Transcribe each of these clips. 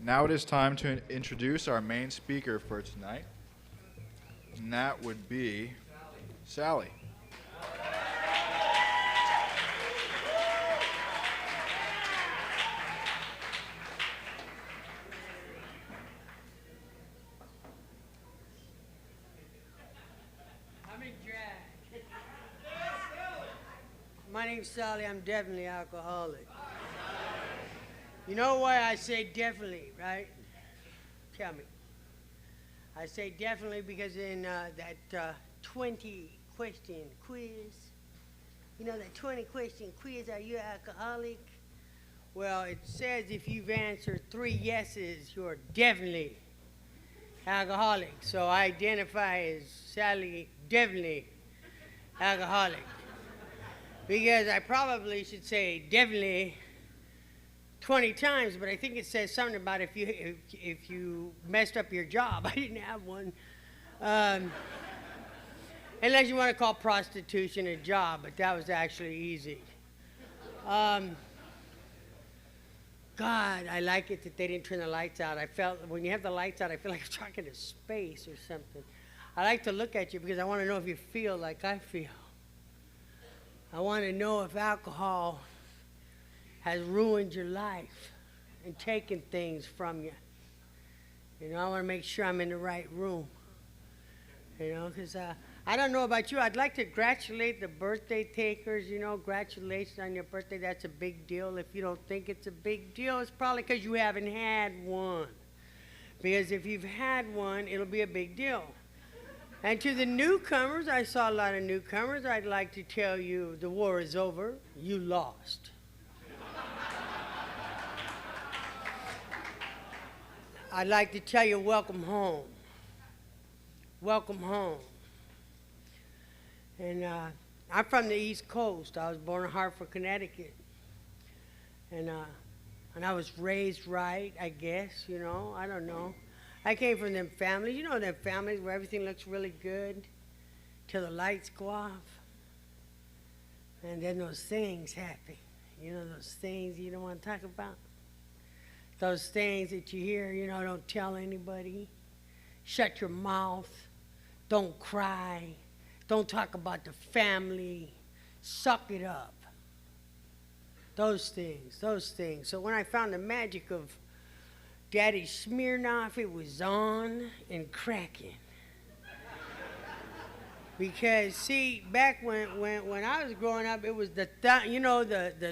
Now it is time to introduce our main speaker for tonight, and that would be Sallie. My name's Sallie. I'm definitely alcoholic. You know why I say definitely, right? Tell me. I say definitely because in that 20-question quiz, you know that 20-question quiz, are you alcoholic? Well, it says if you've answered 3 yeses, you're definitely alcoholic. So I identify as Sallie, definitely alcoholic. Because I probably should say definitely 20 times, but I think it says something about if you messed up your job. I didn't have one. Unless you want to call prostitution a job, but that was actually easy. God, I like it that they didn't turn the lights out. I felt, when you have the lights out, I feel like I'm talking to space or something. I like to look at you because I want to know if you feel like I feel. I want to know if alcohol has ruined your life and taken things from you. You know, I want to make sure I'm in the right room. You know, because I don't know about you. I'd like to congratulate the birthday takers. You know, congratulations on your birthday. That's a big deal. If you don't think it's a big deal, it's probably because you haven't had one. Because if you've had one, it'll be a big deal. And to the newcomers, I saw a lot of newcomers. I'd like to tell you the war is over. You lost. I'd like to tell you welcome home. Welcome home. And I'm from the East Coast. I was born in Hartford, Connecticut. And I was raised right, I guess, you know. I don't know. I came from them families, you know, them families where everything looks really good till the lights go off. And then those things happen. You know, those things you don't want to talk about. Those things that you hear, you know, don't tell anybody. Shut your mouth. Don't cry. Don't talk about the family. Suck it up. Those things, those things. So when I found the magic of Daddy Smirnoff, it was on and cracking. Because see, back when I was growing up, it was the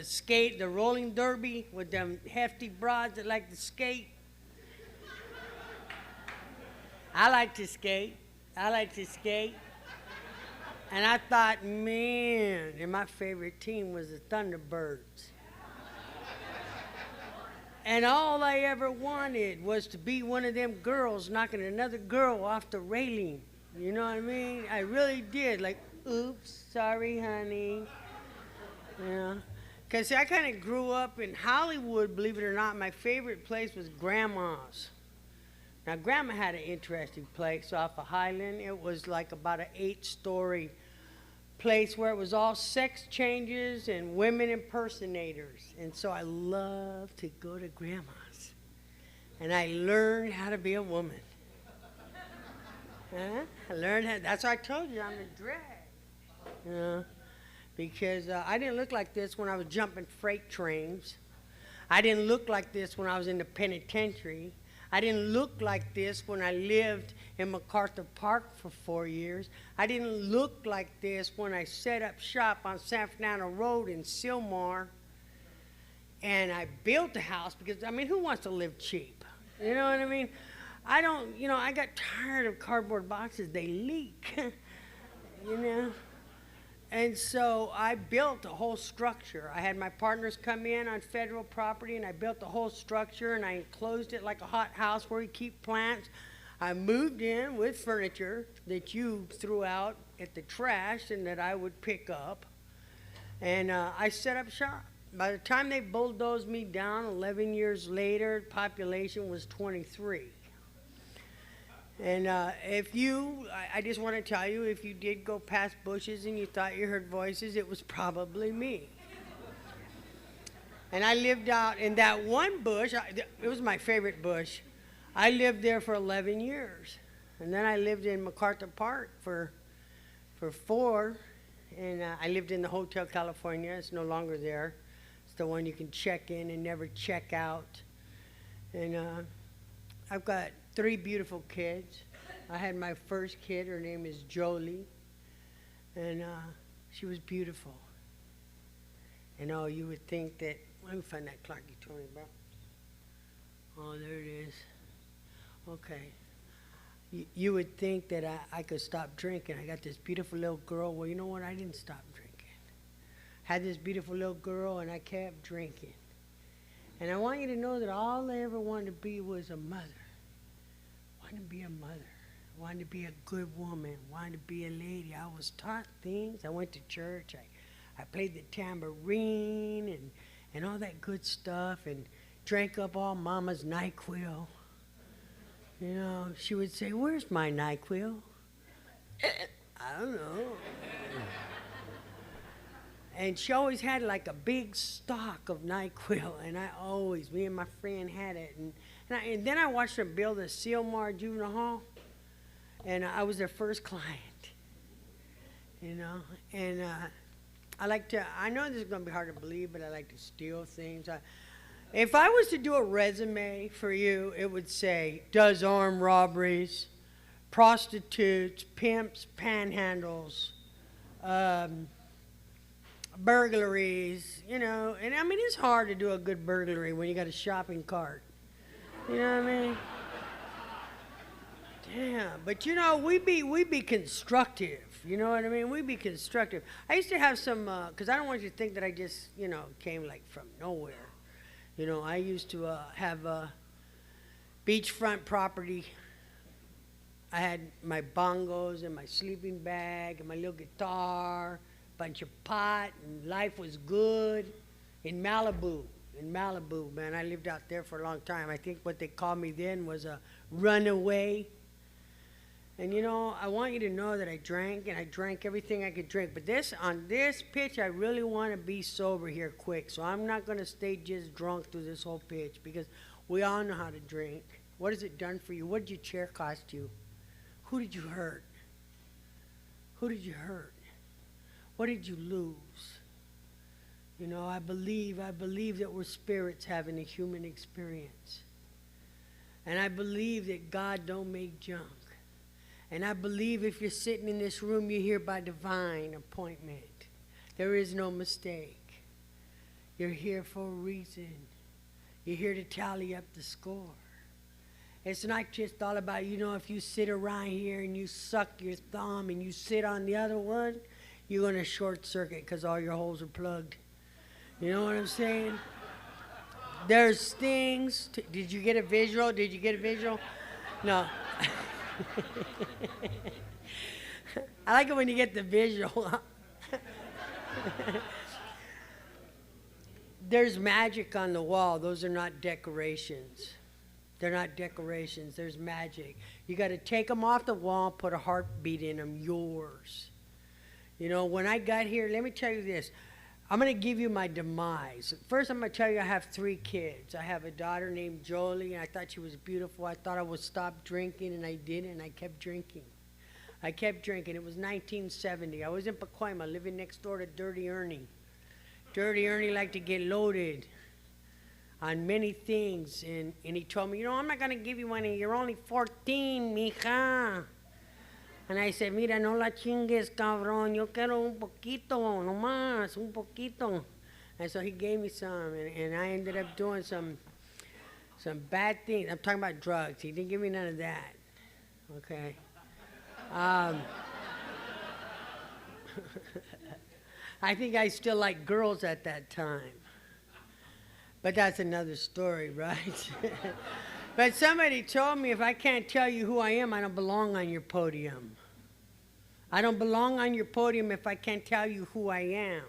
skate, the rolling derby with them hefty broads that like to skate. I like to skate. And I thought, man, and my favorite team was the Thunderbirds. And all I ever wanted was to be one of them girls knocking another girl off the railing. You know what I mean? I really did. Like, oops, sorry, honey. You know? Because I kind of grew up in Hollywood, believe it or not. My favorite place was Grandma's. Now, Grandma had an interesting place off of Highland. It was like about an 8-story place where it was all sex changes and women impersonators. And so I loved to go to Grandma's. And I learned how to be a woman. I learned how, that's why I told you I'm a drag. You know, because I didn't look like this when I was jumping freight trains. I didn't look like this when I was in the penitentiary. I didn't look like this when I lived in MacArthur Park for 4 years. I didn't look like this when I set up shop on San Fernando Road in Sylmar. And I built a house because, I mean, who wants to live cheap? You know what I mean? I don't, you know, I got tired of cardboard boxes. They leak, you know? And so I built a whole structure. I had my partners come in on federal property, and I built the whole structure, and I enclosed it like a hothouse where we keep plants. I moved in with furniture that you threw out at the trash and that I would pick up. And I set up shop. By the time they bulldozed me down 11 years later, the population was 23. And I just want to tell you, if you did go past bushes and you thought you heard voices, it was probably me. And I lived out in that one bush. It was my favorite bush. I lived there for 11 years. And then I lived in MacArthur Park for 4. And I lived in the Hotel California. It's no longer there. It's the one you can check in and never check out. And I've got 3 beautiful kids. I had my first kid. Her name is Jolie. And she was beautiful. And oh, you would think that, let me find that clock you told me about. Oh, there it is. Okay. You would think that I could stop drinking. I got this beautiful little girl. Well, you know what? I didn't stop drinking. Had this beautiful little girl, and I kept drinking. And I want you to know that all I ever wanted to be was a mother. I wanted to be a mother. I wanted to be a good woman. I wanted to be a lady. I was taught things. I went to church. I played the tambourine and all that good stuff and drank up all Mama's NyQuil. You know, she would say, "Where's my NyQuil?" I don't know. And she always had like a big stock of NyQuil, and me and my friend had it. And then I watched them build a Silmar Juvenile Hall, and I was their first client, you know. And I know this is going to be hard to believe, but I like to steal things. If I was to do a resume for you, it would say, does armed robberies, prostitutes, pimps, panhandles, burglaries, you know. And I mean, it's hard to do a good burglary when you got a shopping cart. You know what I mean? Yeah, but you know, we be constructive. You know what I mean? We be constructive. I used to have some, because I don't want you to think that I just, you know, came like from nowhere. You know, I used to have a beachfront property. I had my bongos and my sleeping bag and my little guitar, bunch of pot, and life was good in Malibu. In Malibu, man, I lived out there for a long time. I think what they called me then was a runaway. And you know, I want you to know that I drank, and I drank everything I could drink. But on this pitch, I really want to be sober here quick. So I'm not going to stay just drunk through this whole pitch, because we all know how to drink. What has it done for you? What did your chair cost you? Who did you hurt? Who did you hurt? What did you lose? You know, I believe that we're spirits having a human experience. And I believe that God don't make junk. And I believe if you're sitting in this room, you're here by divine appointment. There is no mistake. You're here for a reason. You're here to tally up the score. It's not just all about, you know, if you sit around here and you suck your thumb and you sit on the other one, you're going to short circuit because all your holes are plugged. You know what I'm saying? There's things. Did you get a visual? Did you get a visual? No. I like it when you get the visual. There's magic on the wall. Those are not decorations. They're not decorations. There's magic. You got to take them off the wall, put a heartbeat in them, yours. You know, when I got here, let me tell you this. I'm going to give you my demise. First, I'm going to tell you I have 3 kids. I have a daughter named Jolie, and I thought she was beautiful. I thought I would stop drinking, and I didn't, and I kept drinking. I kept drinking. It was 1970. I was in Pacoima, living next door to Dirty Ernie. Dirty Ernie liked to get loaded on many things, and he told me, you know, I'm not going to give you any. You're only 14, mija. And I said, mira, no la chingues, cabrón. Yo quiero un poquito, no más, un poquito. And so he gave me some, and I ended up doing some bad things. I'm talking about drugs. He didn't give me none of that. Okay. I think I still liked girls at that time. But that's another story, right? But somebody told me if I can't tell you who I am, I don't belong on your podium. I don't belong on your podium if I can't tell you who I am,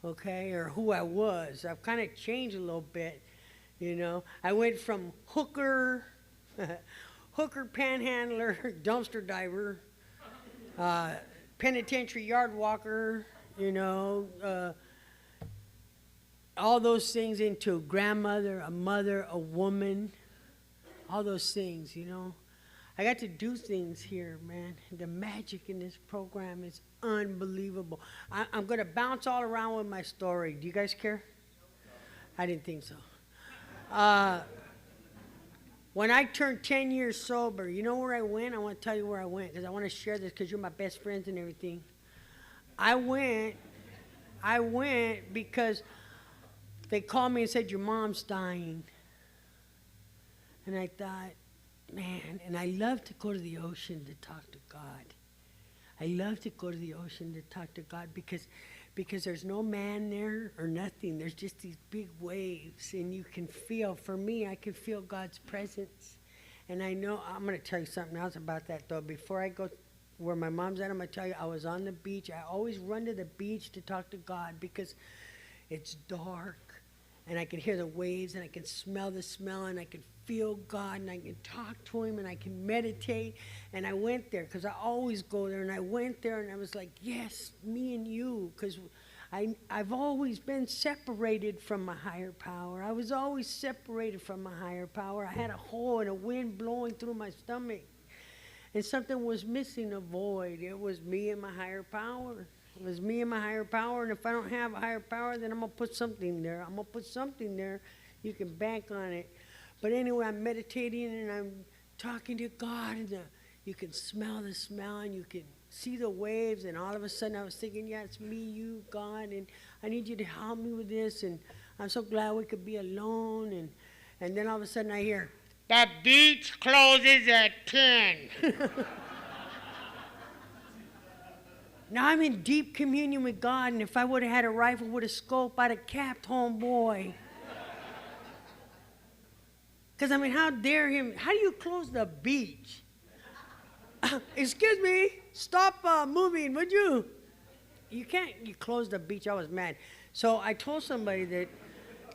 okay, or who I was. I've kind of changed a little bit, you know. I went from hooker, panhandler, dumpster diver, penitentiary yard walker, you know, all those things into a grandmother, a mother, a woman, all those things, you know. I got to do things here, man. The magic in this program is unbelievable. I'm going to bounce all around with my story. Do you guys care? I didn't think so. When I turned 10 years sober, you know where I went? I want to tell you where I went because I want to share this because you're my best friends and everything. I went because they called me and said, your mom's dying. And I thought, man, and I love to go to the ocean to talk to God. I love to go to the ocean to talk to God because there's no man there or nothing. There's just these big waves, and you can feel, for me, I can feel God's presence. And I know, I'm going to tell you something else about that, though. Before I go where my mom's at, I'm going to tell you, I was on the beach. I always run to the beach to talk to God because it's dark, and I can hear the waves, and I can smell the smell, and I can feel God, and I can talk to him, and I can meditate. And I went there because I always go there, and I went there, and I was like, yes, me and you, because I've always been separated from my higher power. I was always separated from my higher power. I had a hole and a wind blowing through my stomach, and something was missing, a void. It was me and my higher power. It was me and my higher power, and if I don't have a higher power, then I'm going to put something there. I'm going to put something there. You can bank on it. But anyway, I'm meditating, and I'm talking to God, and you can smell the smell, and you can see the waves, and all of a sudden I was thinking, yeah, it's me, you, God, and I need you to help me with this, and I'm so glad we could be alone. And then all of a sudden I hear, the beach closes at 10. Now I'm in deep communion with God, and if I would have had a rifle with a scope, I'd have capped homeboy. Because, I mean, how dare him? How do you close the beach? Excuse me, stop moving, would you? You can't, you close the beach. I was mad. So I told somebody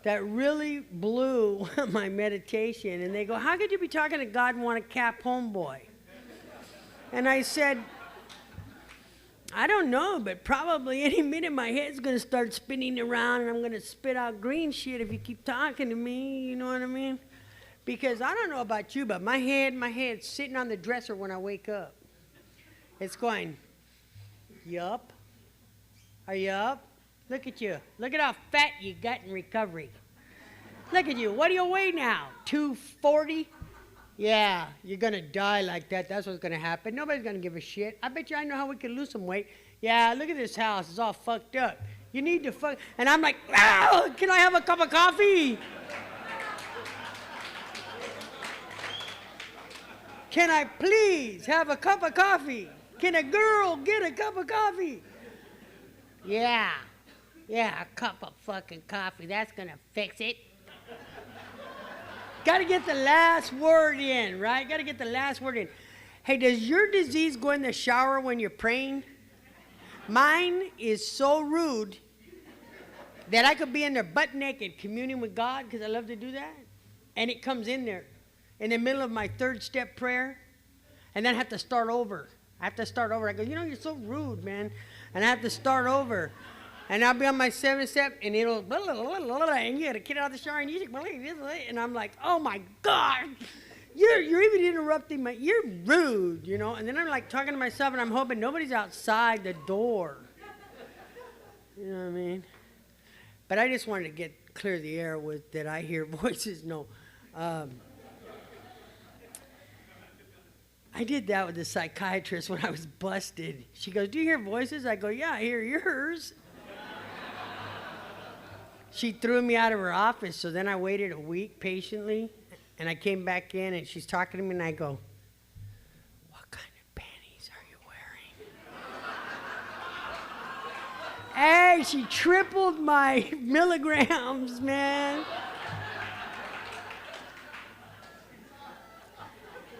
that really blew my meditation, and they go, how could you be talking to God and want to cap homeboy? And I said, I don't know, but probably any minute my head's going to start spinning around, and I'm going to spit out green shit if you keep talking to me, you know what I mean? Because I don't know about you, but my head's sitting on the dresser when I wake up. It's going, yup. Are you up? Look at you. Look at how fat you got in recovery. Look at you. What do you weigh now? 240? Yeah, you're going to die like that. That's what's going to happen. Nobody's going to give a shit. I bet you I know how we can lose some weight. Yeah, look at this house. It's all fucked up. You need to fuck. And I'm like, oh, can I have a cup of coffee? Can I please have a cup of coffee? Can a girl get a cup of coffee? Yeah, a cup of fucking coffee. That's going to fix it. Got to get the last word in, right? Got to get the last word in. Hey, does your disease go in the shower when you're praying? Mine is so rude that I could be in there butt naked communing with God because I love to do that. And it comes in there in the middle of my third step prayer. And then I have to start over. I go, you know, you're so rude, man. And I have to start over. And I'll be on my seventh step, and it'll, blah, blah, blah, blah, blah, and you got to get out of the shower, and you just believe this, and I'm like, oh my God, you're even interrupting you're rude, you know. And then I'm like talking to myself, and I'm hoping nobody's outside the door. You know what I mean? But I just wanted to clear the air with that I hear voices. No. I did that with the psychiatrist when I was busted. She goes, do you hear voices? I go, yeah, I hear yours. She threw me out of her office, so then I waited a week patiently, and I came back in, and she's talking to me, and I go, what kind of panties are you wearing? Hey, she tripled my milligrams, man.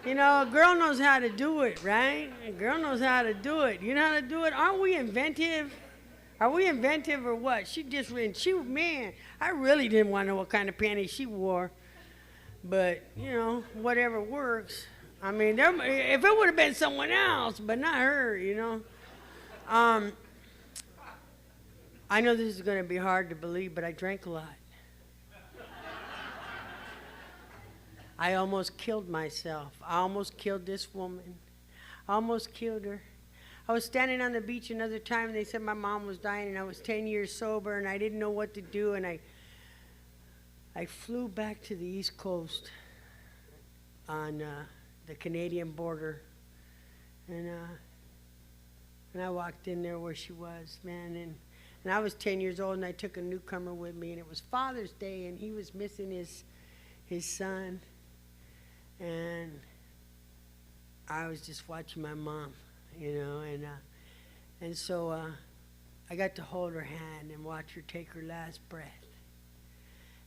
You know, a girl knows how to do it, right? A girl knows how to do it. You know how to do it? Aren't we inventive? Are we inventive or what? Man, I really didn't want to know what kind of panties she wore. But, you know, whatever works. I mean, if it would have been someone else, but not her, you know. I know this is going to be hard to believe, but I drank a lot. I almost killed myself. I almost killed this woman. I almost killed her. I was standing on the beach another time, and they said my mom was dying, and I was 10 years sober, and I didn't know what to do, and I flew back to the East Coast on the Canadian border, and I walked in there where she was, man, and I was 10 years old, and I took a newcomer with me, and it was Father's Day, and he was missing his son. And I was just watching my mom, you know, and so I got to hold her hand and watch her take her last breath.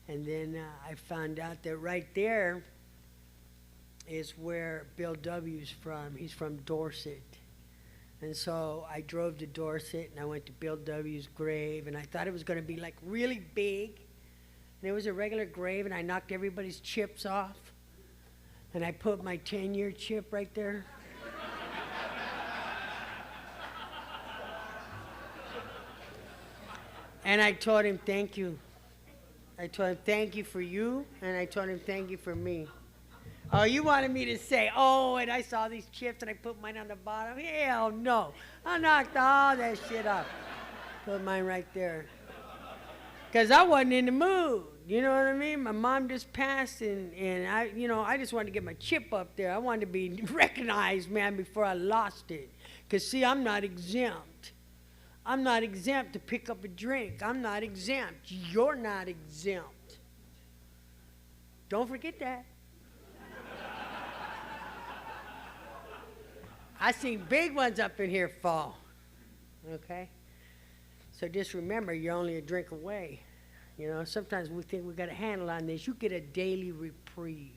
And then I found out that right there is where Bill W.'s from. He's from Dorset. And so I drove to Dorset, and I went to Bill W.'s grave, and I thought it was going to be like really big. And it was a regular grave, and I knocked everybody's chips off. And I put my 10-year chip right there. And I told him, thank you. I told him, thank you for you, and I told him, thank you for me. Oh, you wanted me to say, oh, and I saw these chips, and I put mine on the bottom? Hell no. I knocked all that shit off. Put mine right there. Because I wasn't in the mood. You know what I mean? My mom just passed, and I just wanted to get my chip up there. I wanted to be recognized, man, before I lost it. Because, see, I'm not exempt. I'm not exempt to pick up a drink. I'm not exempt. You're not exempt. Don't forget that. I seen big ones up in here fall. Okay? So just remember, you're only a drink away. You know, sometimes we think we got a handle on this. You get a daily reprieve,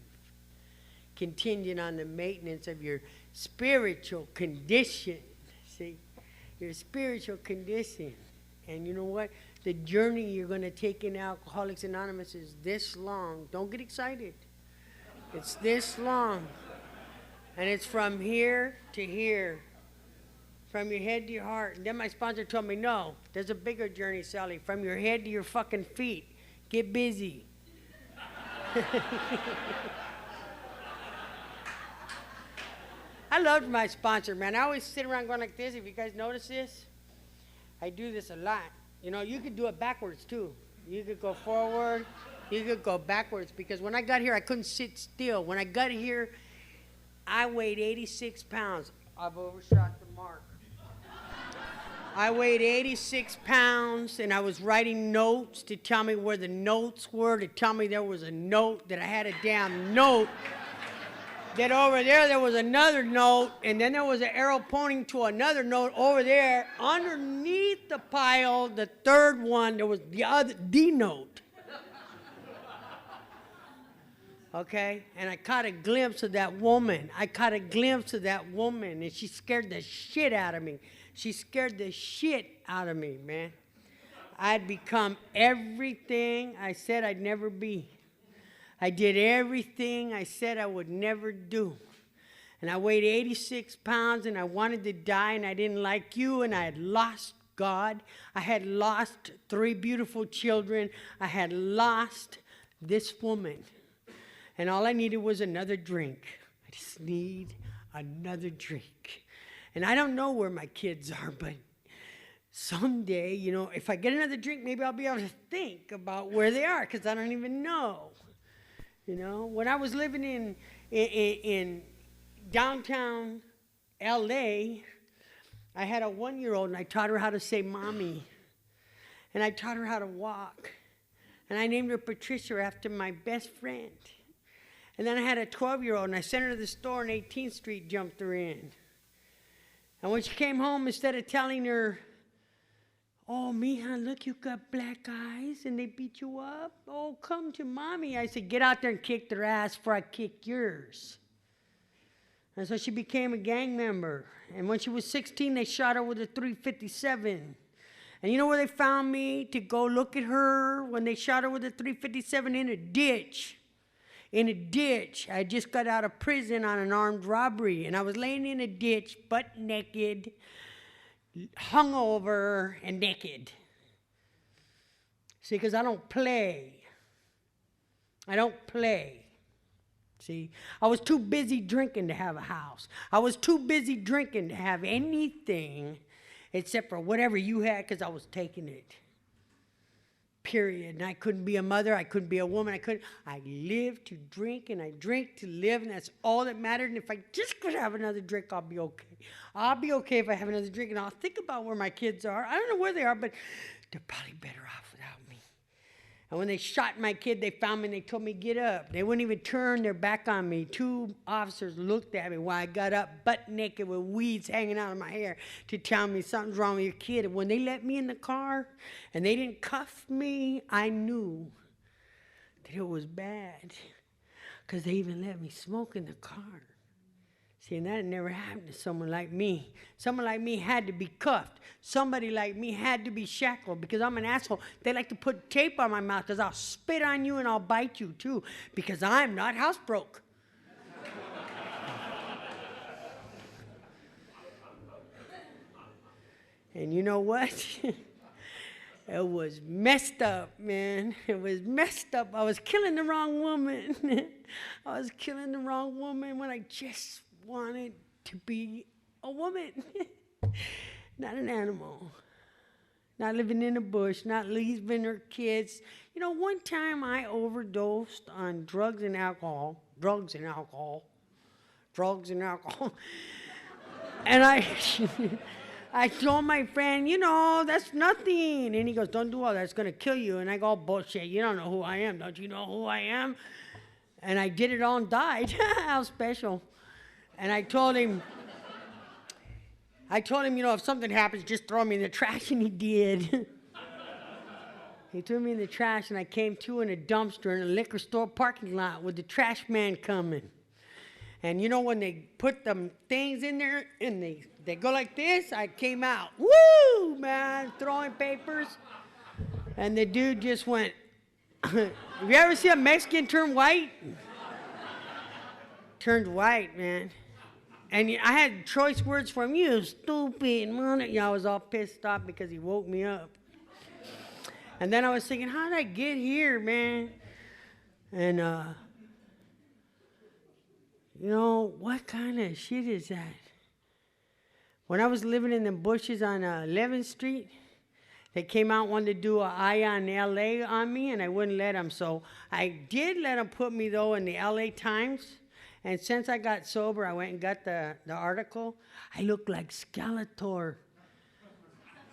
contingent on the maintenance of your spiritual condition. See, your spiritual condition. And you know what? The journey you're going to take in Alcoholics Anonymous is this long. Don't get excited. It's this long. And it's from here to here. From your head to your heart. And then my sponsor told me, no, there's a bigger journey, Sallie. From your head to your fucking feet. Get busy. I loved my sponsor, man. I always sit around going like this. If you guys notice this, I do this a lot. You know, you could do it backwards, too. You could go forward. You could go backwards. Because when I got here, I couldn't sit still. When I got here, I weighed 86 pounds. I've overshot the mark. I weighed 86 pounds, and I was writing notes to tell me where the notes were, to tell me there was a note, that I had a damn note, that over there was another note, and then there was an arrow pointing to another note over there. Underneath the pile, the third one, there was the note. Okay? And I caught a glimpse of that woman. And she scared the shit out of me. She scared the shit out of me, man. I'd become everything I said I'd never be. I did everything I said I would never do. And I weighed 86 pounds, and I wanted to die, and I didn't like you, and I had lost God. I had lost 3 beautiful children. I had lost this woman. And all I needed was another drink. I just need another drink. And I don't know where my kids are, but someday, you know, if I get another drink, maybe I'll be able to think about where they are, because I don't even know. You know, when I was living in downtown L.A., I had a 1-year-old, and I taught her how to say mommy. And I taught her how to walk. And I named her Patricia after my best friend. And then I had a 12-year-old, and I sent her to the store on 18th Street, jumped her in. And when she came home, instead of telling her, oh, mija, look, you got black eyes, and they beat you up. Oh, come to mommy. I said, get out there and kick their ass before I kick yours. And so she became a gang member. And when she was 16, they shot her with a .357. And you know where they found me to go look at her when they shot her with a .357? In a ditch. In a ditch. I just got out of prison on an armed robbery, and I was laying in a ditch, butt naked, hungover, and naked. See, because I don't play. I don't play. See, I was too busy drinking to have a house. I was too busy drinking to have anything except for whatever you had because I was taking it. Period. And I couldn't be a mother. I couldn't be a woman. I lived to drink and I drank to live, and that's all that mattered. And if I just could have another drink, I'll be okay. I'll be okay if I have another drink, and I'll think about where my kids are. I don't know where they are, but they're probably better off without me. And when they shot my kid, they found me and they told me, get up. They wouldn't even turn their back on me. 2 officers looked at me while I got up, butt naked with weeds hanging out of my hair, to tell me something's wrong with your kid. And when they let me in the car and they didn't cuff me, I knew that it was bad, because they even let me smoke in the car. See, and that had never happened to someone like me. Someone like me had to be cuffed. Somebody like me had to be shackled, because I'm an asshole. They like to put tape on my mouth because I'll spit on you and I'll bite you too, because I'm not housebroke. And you know what? It was messed up, man. It was messed up. I was killing the wrong woman. I was killing the wrong woman when I just wanted to be a woman, not an animal, not living in the bush, not leaving her kids. You know, one time I overdosed on drugs and alcohol, and I told my friend, you know, that's nothing. And he goes, don't do all that, it's going to kill you. And I go, bullshit, you don't know who I am. Don't you know who I am? And I did it all and died. How special. And I told him, you know, if something happens, just throw me in the trash. And he did. He threw me in the trash, and I came to in a dumpster in a liquor store parking lot with the trash man coming. And you know, when they put them things in there and they go like this, I came out. Woo, man, throwing papers. And the dude just went, have you ever seen a Mexican turn white? Turned white, man. And I had choice words for him. You stupid mother. Yeah, I was all pissed off because he woke me up. And then I was thinking, how did I get here, man? And, you know, what kind of shit is that? When I was living in the bushes on 11th Street, they came out and wanted to do an eye on L.A. on me, and I wouldn't let them. So I did let them put me, though, in the L.A. Times. And since I got sober, I went and got the article. I look like Skeletor.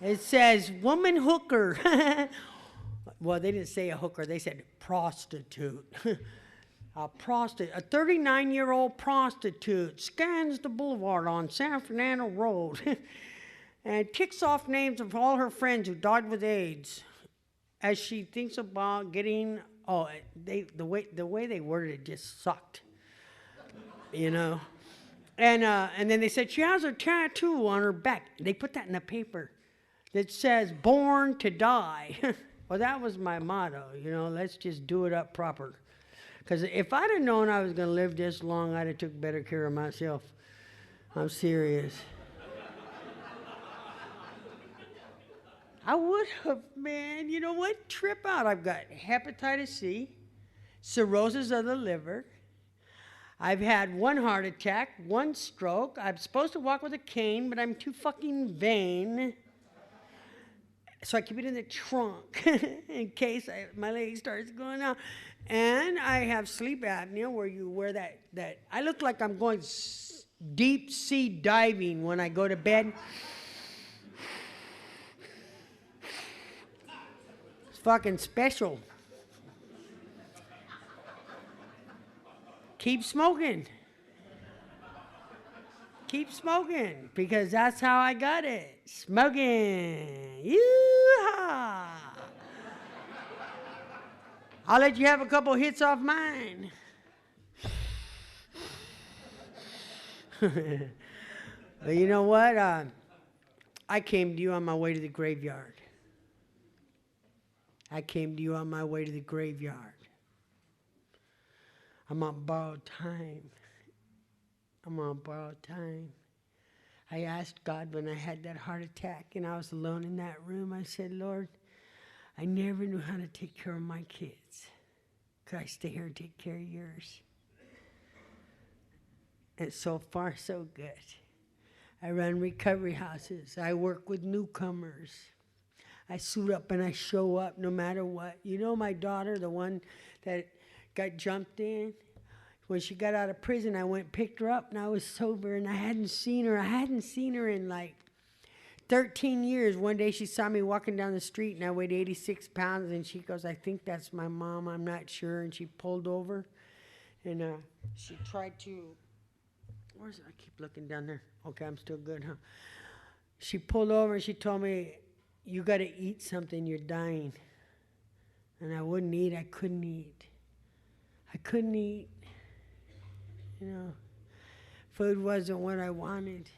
It says, woman hooker. Well, they didn't say a hooker. They said prostitute. A 39-year-old prostitute scans the boulevard on San Fernando Road and ticks off names of all her friends who died with AIDS as she thinks about getting, the way they worded it just sucked, you know. And then they said she has a tattoo on her back. They put that in the paper that says, born to die. Well, that was my motto, you know, let's just do it up proper. Because if I'd have known I was going to live this long, I'd have took better care of myself. I'm serious. I would have, man. You know what? Trip out. I've got hepatitis C, cirrhosis of the liver. I've had 1 heart attack, 1 stroke. I'm supposed to walk with a cane, but I'm too fucking vain. So I keep it in the trunk in case my leg starts going out. And I have sleep apnea, where you wear that. I look like I'm going deep sea diving when I go to bed. It's fucking special. Keep smoking. Keep smoking, because that's how I got it. Smoking. Yeehaw. I'll let you have a couple hits off mine. But you know what? I came to you on my way to the graveyard. I came to you on my way to the graveyard. I'm on borrowed time. I'm on borrowed time. I asked God when I had that heart attack and I was alone in that room. I said, Lord, I never knew how to take care of my kids. Could I stay here and take care of yours? And so far, so good. I run recovery houses. I work with newcomers. I suit up and I show up no matter what. You know my daughter, the one that got jumped in? When she got out of prison, I went and picked her up, and I was sober, and I hadn't seen her. I hadn't seen her in like 13 years. One day she saw me walking down the street, and I weighed 86 pounds, and she goes, I think that's my mom. I'm not sure. And she pulled over, and she tried to, where's it? I keep looking down there. Okay, I'm still good, huh? She pulled over, and she told me, you got to eat something. You're dying. And I wouldn't eat. I couldn't eat. I couldn't eat. You know, food wasn't what I wanted.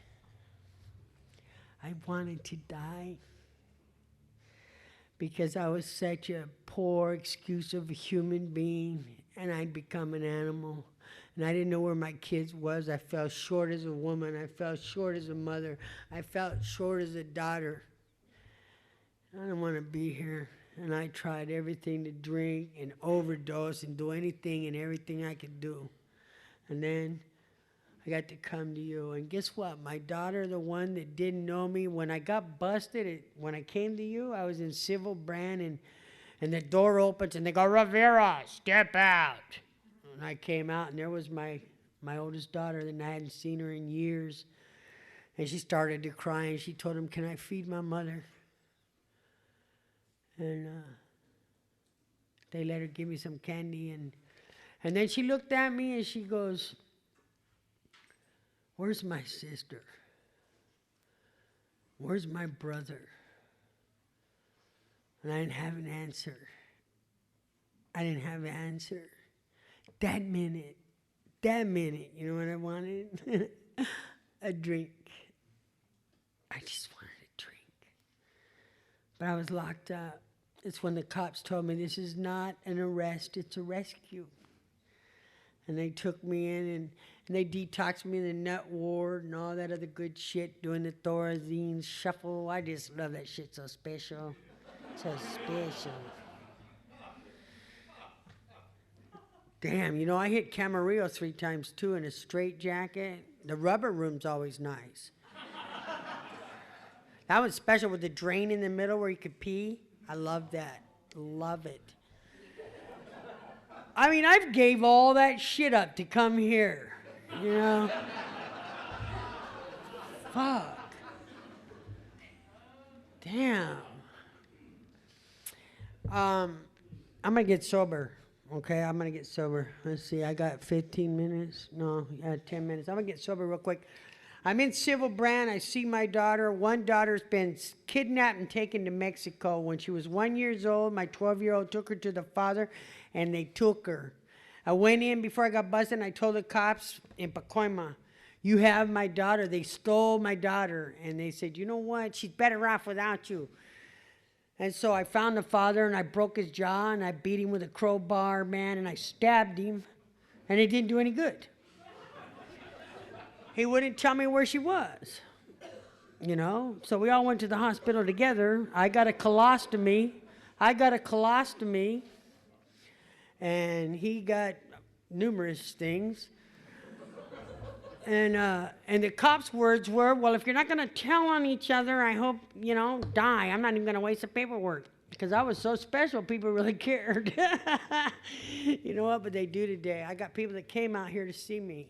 I wanted to die because I was such a poor excuse of a human being, and I'd become an animal. And I didn't know where my kids was. I felt short as a woman. I felt short as a mother. I felt short as a daughter. I don't want to be here. And I tried everything to drink and overdose and do anything and everything I could do. And then I got to come to you. And guess what? My daughter, the one that didn't know me, when I got busted, when I came to you, I was in civil brand, and the door opens, and they go, Rivera, step out. And I came out, and there was my oldest daughter, and I hadn't seen her in years. And she started to cry, and she told him, can I feed my mother? And they let her give me some candy, and then she looked at me and she goes, where's my sister? Where's my brother? And I didn't have an answer. I didn't have an answer. That minute, you know what I wanted? A drink. I just wanted a drink. But I was locked up. It's when the cops told me this is not an arrest, it's a rescue. And they took me in and they detoxed me in the nut ward and all that other good shit, doing the Thorazine shuffle. I just love that shit, so special. So special. Damn, you know, I hit Camarillo 3 times too in a straight jacket. The rubber room's always nice. That was special with the drain in the middle where you could pee. I love that. Love it. I mean, I've gave all that shit up to come here, you know? Fuck. Damn. I'm going to get sober, okay? I'm going to get sober. Let's see, I got 15 minutes. No, 10 minutes. I'm going to get sober real quick. I'm in Civil Brand. I see my daughter. One daughter's been kidnapped and taken to Mexico. When she was 1 year old, my 12-year-old took her to the father, and they took her. I went in before I got busted, and I told the cops in Pacoima, you have my daughter. They stole my daughter. And they said, you know what? She's better off without you. And so I found the father, and I broke his jaw, and I beat him with a crowbar, man, and I stabbed him, and it didn't do any good. He wouldn't tell me where she was, you know? So we all went to the hospital together. I got a colostomy, and he got numerous things. And the cops' words were, well, if you're not going to tell on each other, I hope, you know, die. I'm not even going to waste the paperwork. Because I was so special, people really cared. You know what? But they do today. I got people that came out here to see me.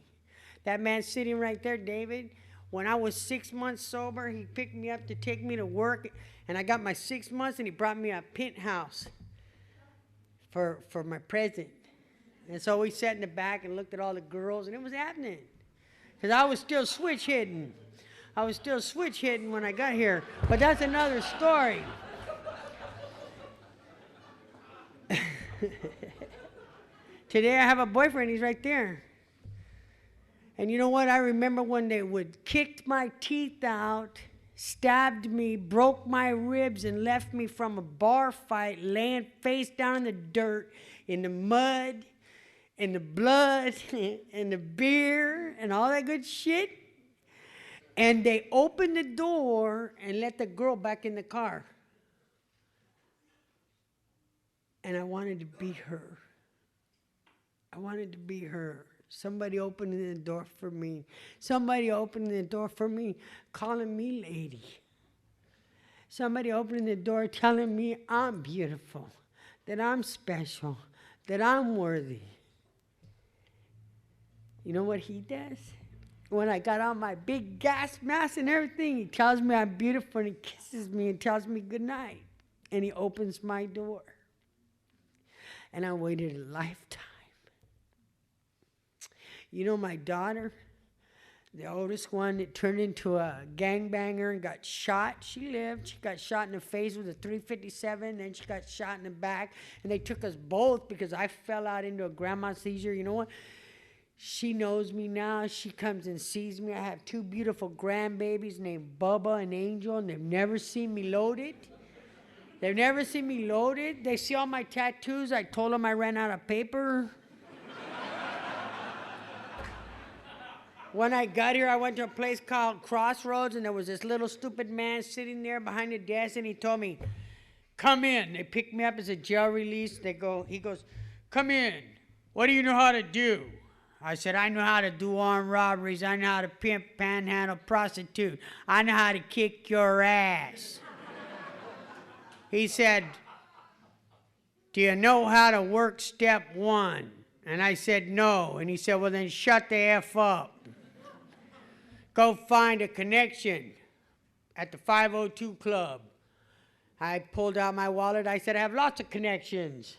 That man sitting right there, David, when I was 6 months sober, he picked me up to take me to work. And I got my 6 months, and he brought me a penthouse for my present. And so we sat in the back and looked at all the girls, and it was happening. Because I was still switch hitting. When I got here. But that's another story. Today I have a boyfriend. He's right there. And you know what? I remember when they would kick my teeth out, stabbed me, broke my ribs, and left me from a bar fight laying face down in the dirt, in the mud, in the blood, and the beer, and all that good shit. And they opened the door and let the girl back in the car. And I wanted to be her. I wanted to be her. Somebody opening the door for me. Somebody opening the door for me, calling me lady. Somebody opening the door telling me I'm beautiful, that I'm special, that I'm worthy. You know what he does? When I got on my big gas mask and everything, he tells me I'm beautiful and he kisses me and tells me good night. And he opens my door. And I waited a lifetime. You know my daughter, the oldest one that turned into a gangbanger and got shot. She lived. She got shot in the face with a .357. Then she got shot in the back. And they took us both because I fell out into a grandma seizure. You know what? She knows me now. She comes and sees me. I have 2 beautiful grandbabies named Bubba and Angel, and they've never seen me loaded. They've never seen me loaded. They see all my tattoos. I told them I ran out of paper. When I got here, I went to a place called Crossroads, and there was this little stupid man sitting there behind the desk, and he told me, come in. They picked me up as a jail release. He goes, come in. What do you know how to do? I said, I know how to do armed robberies. I know how to pimp, panhandle, prostitute. I know how to kick your ass. He said, do you know how to work step 1? And I said, no. And he said, well, then shut the F up. Go find a connection at the 502 Club. I pulled out my wallet. I said, I have lots of connections.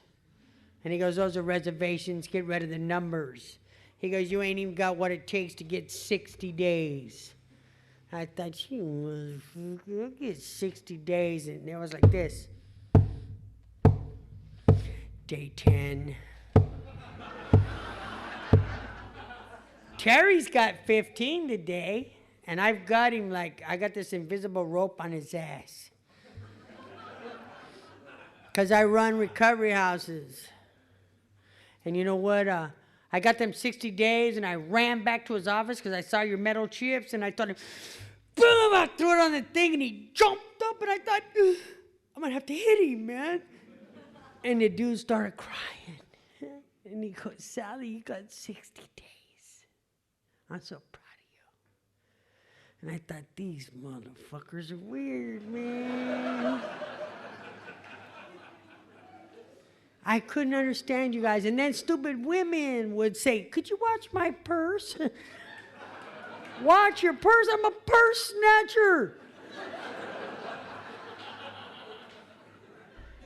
And he goes, those are reservations. Get rid of the numbers. He goes, you ain't even got what it takes to get 60 days. I thought, you motherfucker, I'll get 60 days. And it was like this. Day 10. Terry's got 15 today, and I've got him I got this invisible rope on his ass. Because I run recovery houses. And you know what? I got them 60 days, and I ran back to his office because I saw your metal chips, and I thought, boom, I threw it on the thing, and he jumped up, and I thought, I'm going to have to hit him, man. And the dude started crying. And he goes, Sallie, you got 60 days. I'm so proud of you. And I thought, these motherfuckers are weird, man. I couldn't understand you guys. And then stupid women would say, could you watch my purse? Watch your purse? I'm a purse snatcher.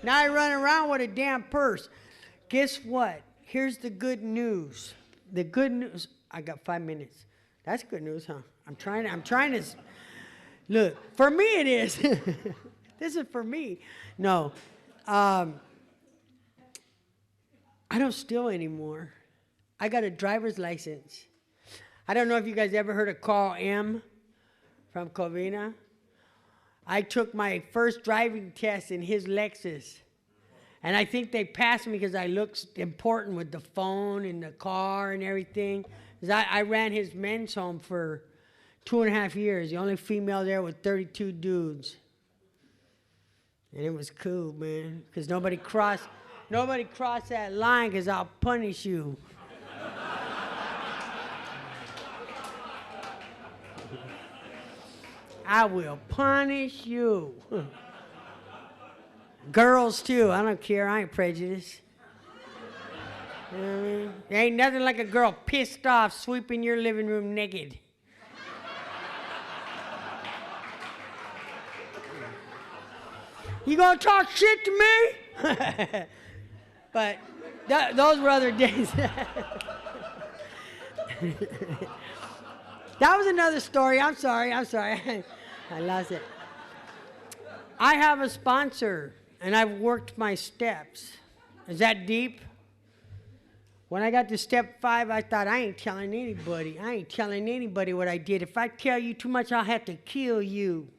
Now I run around with a damn purse. Guess what? Here's the good news. The good news. I got 5 minutes. That's good news, huh? I'm trying to. Look, for me it is. This is for me. No. I don't steal anymore. I got a driver's license. I don't know if you guys ever heard of Carl M. from Covina. I took my first driving test in his Lexus. And I think they passed me because I looked important with the phone and the car and everything. 'Cause I ran his men's home for 2.5 years. The only female there with 32 dudes. And it was cool, man. Because nobody crossed that line because I'll punish you. I will punish you. Girls, too. I don't care. I ain't prejudiced. You know what I mean? There ain't nothing like a girl pissed off sweeping your living room naked. You gonna talk shit to me? But those were other days. That was another story. I'm sorry. I lost it. I have a sponsor, and I've worked my steps. Is that deep? When I got to step 5, I thought, I ain't telling anybody. I ain't telling anybody what I did. If I tell you too much, I'll have to kill you.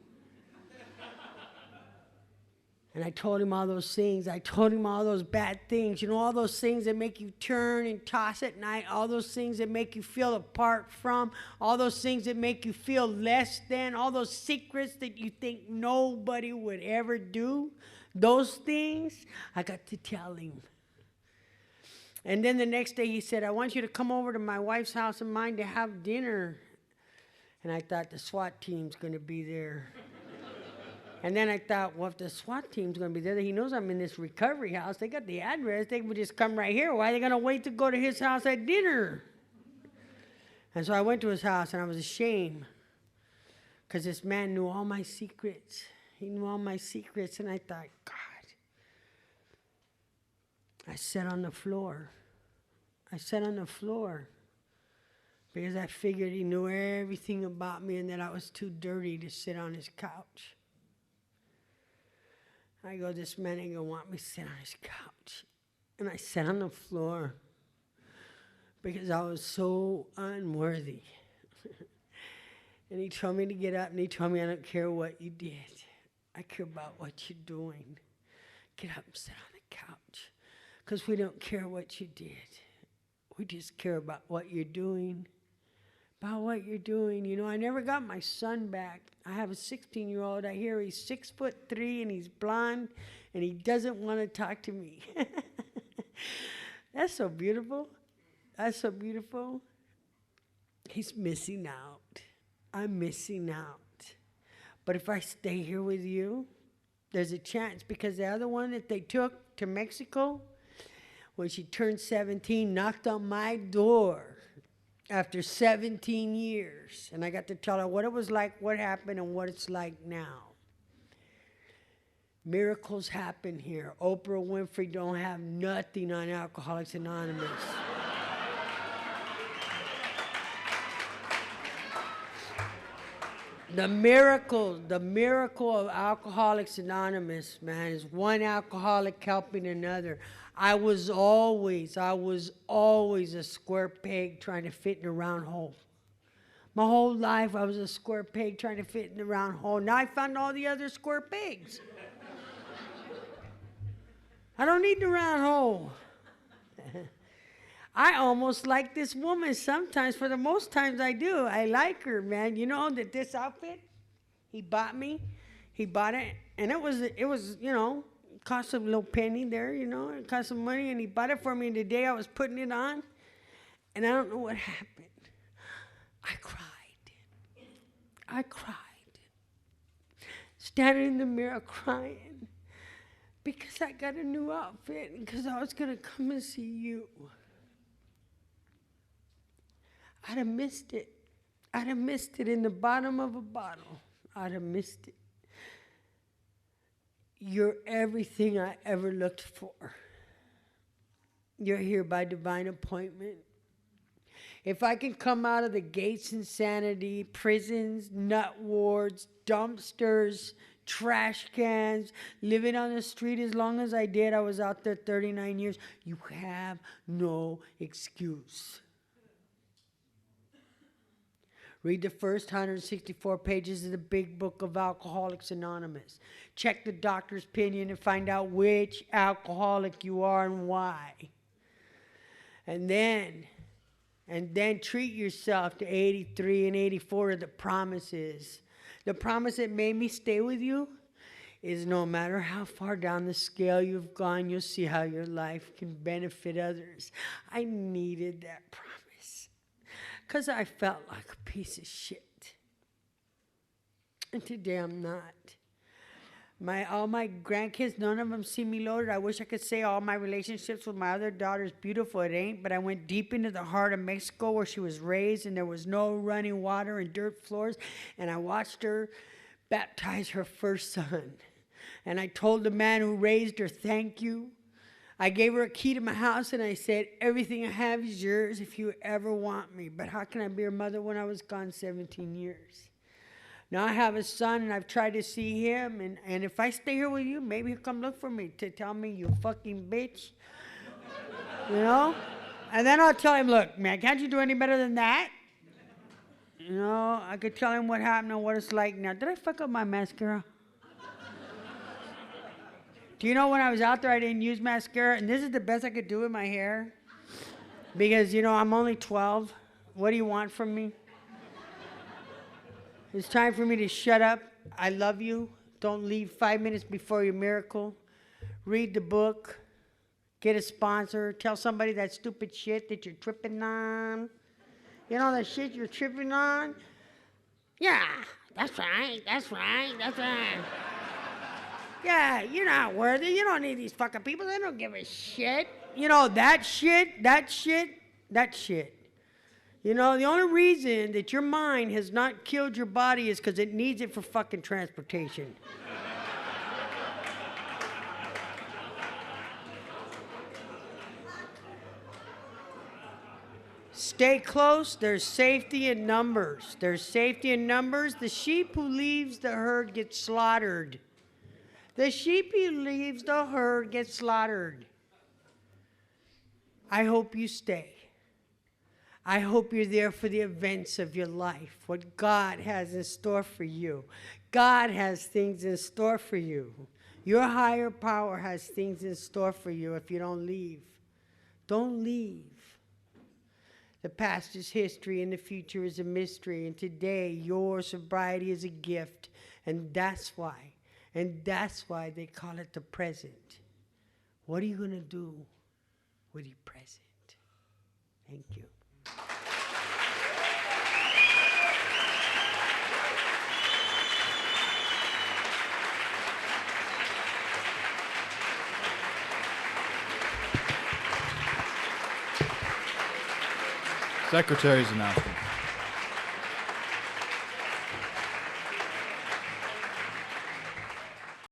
And I told him all those things. I told him all those bad things. You know, all those things that make you turn and toss at night. All those things that make you feel apart from. All those things that make you feel less than. All those secrets that you think nobody would ever do. Those things, I got to tell him. And then the next day he said, I want you to come over to my wife's house and mine to have dinner. And I thought the SWAT team's going to be there. And then I thought, well, if the SWAT team's going to be there, he knows I'm in this recovery house. They got the address. They would just come right here. Why are they going to wait to go to his house at dinner? And so I went to his house, and I was ashamed because this man knew all my secrets. He knew all my secrets, and I thought, God. I sat on the floor. I sat on the floor because I figured he knew everything about me and that I was too dirty to sit on his couch. I go, this man ain't gonna want me to sit on his couch. And I sat on the floor because I was so unworthy. And he told me to get up, and he told me, I don't care what you did. I care about what you're doing. Get up and sit on the couch. Because we don't care what you did. We just care about what you're doing. About what you're doing. You know, I never got my son back. I have a 16-year-old. I hear he's 6'3" and he's blonde and he doesn't want to talk to me. That's so beautiful. That's so beautiful. He's missing out. I'm missing out. But if I stay here with you, there's a chance, because the other one that they took to Mexico, when she turned 17, knocked on my door after 17 years. And I got to tell her what it was like, what happened, and what it's like now. Miracles happen here. Oprah Winfrey don't have nothing on Alcoholics Anonymous. The miracle of Alcoholics Anonymous, man, is one alcoholic helping another. I was always a square peg trying to fit in a round hole. My whole life, I was a square peg trying to fit in a round hole. Now I found all the other square pegs. I don't need the round hole. I almost like this woman sometimes. For the most times I do. I like her, man. You know that this outfit, he bought me. He bought it, and it was, you know, cost a little penny there, you know. It cost some money, and he bought it for me. And the day I was putting it on, and I don't know what happened. I cried. Standing in the mirror crying because I got a new outfit and because I was going to come and see you. I'd have missed it. I'd have missed it in the bottom of a bottle. I'd have missed it. You're everything I ever looked for. You're here by divine appointment. If I can come out of the gates insanity, prisons, nut wards, dumpsters, trash cans, living on the street as long as I did, I was out there 39 years, you have no excuse. Read the first 164 pages of the big book of Alcoholics Anonymous. Check the doctor's opinion and find out which alcoholic you are and why. And then treat yourself to 83 and 84 of the promises. The promise that made me stay with you is no matter how far down the scale you've gone, you'll see how your life can benefit others. I needed that promise because I felt like a piece of shit. And today I'm not. All my grandkids, none of them see me loaded. I wish I could say all my relationships with my other daughter's beautiful. It ain't, but I went deep into the heart of Mexico where she was raised, and there was no running water and dirt floors, and I watched her baptize her first son. And I told the man who raised her, thank you. I gave her a key to my house, and I said, everything I have is yours if you ever want me. But how can I be your mother when I was gone 17 years? Now I have a son, and I've tried to see him, and if I stay here with you, maybe he'll come look for me to tell me, you fucking bitch. You know? And then I'll tell him, look, man, can't you do any better than that? You know, I could tell him what happened and what it's like now. Did I fuck up my mascara? Do you know when I was out there, I didn't use mascara, and this is the best I could do with my hair? Because, you know, I'm only 12. What do you want from me? It's time for me to shut up. I love you. Don't leave 5 minutes before your miracle. read the book, get a sponsor, tell somebody that stupid shit that you're tripping on. You know that shit you're tripping on? Yeah, that's right, that's right, that's right. Yeah, you're not worthy. You don't need these fucking people. They don't give a shit. You know, that shit, that shit, that shit. You know, the only reason that your mind has not killed your body is because it needs it for fucking transportation. Stay close. There's safety in numbers. There's safety in numbers. The sheep who leaves the herd gets slaughtered. The sheep who leaves the herd gets slaughtered. I hope you stay. I hope you're there for the events of your life, what God has in store for you. God has things in store for you. Your higher power has things in store for you if you don't leave. Don't leave. The past is history and the future is a mystery. And today, your sobriety is a gift. And that's why they call it the present. What are you going to do with your present? Thank you. Secretary's announcement.